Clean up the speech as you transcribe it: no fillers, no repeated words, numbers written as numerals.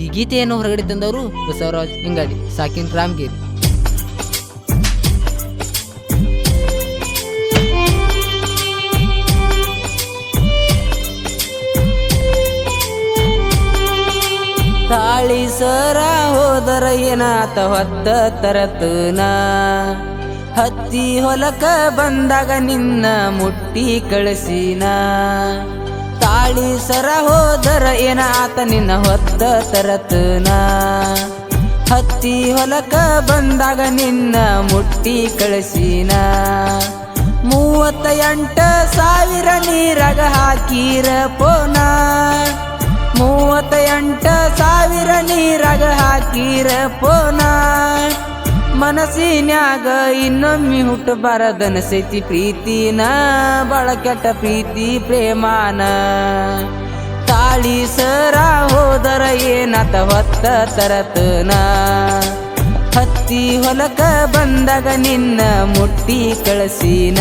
ಈ ಗೀತೆಯನ್ನು ಹೊರಗಡೆ ತಂದವರು ಬಸವರಾಜ್ ಇಂಗಾಡಿ, ಸಾಕಿನ್ ರಾಮಗಿರಿ. ತಾಳಿ ಸರ ಹೋದರ ಏನಾತ ಹೊತ್ತ ತರತನ, ಹತ್ತಿ ಹೊಲಕ ಬಂದಾಗ ನಿನ್ನ ಮುಟ್ಟಿ ಕಳಿಸಿನ. ತಾಳಿ ಸರ ಹೋದರ ಏನಾತ ನಿನ್ನ ಹೊತ್ತ ತರತನ, ಹತ್ತಿ ಹೊಲಕ ಬಂದಾಗ ನಿನ್ನ ಮುಟ್ಟಿ ಕಳಿಸಿನ. 38,000 ನೀರಾಗ ಹಾಕಿರ ಪೋನ, 38,000 ನೀರಾಗ ಹಾಕಿರ ಪೋನ. ಮನಸ್ಸಿನ್ಯಾಗ ಇನ್ನೊಮ್ಮೆ ಹುಟ್ಟಬಾರದನಸೈತಿ ಪ್ರೀತಿನ, ಬಾಳ ಕೆಟ್ಟ ಪ್ರೀತಿ ಪ್ರೇಮಾನ. ತಾಳಿ ಸರ ಹೋದರ ಏನಾತ ಹೊತ್ತ ತರತನ, ಹತ್ತಿ ಹೊಲಕ ಬಂದಾಗ ನಿನ್ನ ಮುಟ್ಟಿ ಕಳಿಸಿನ.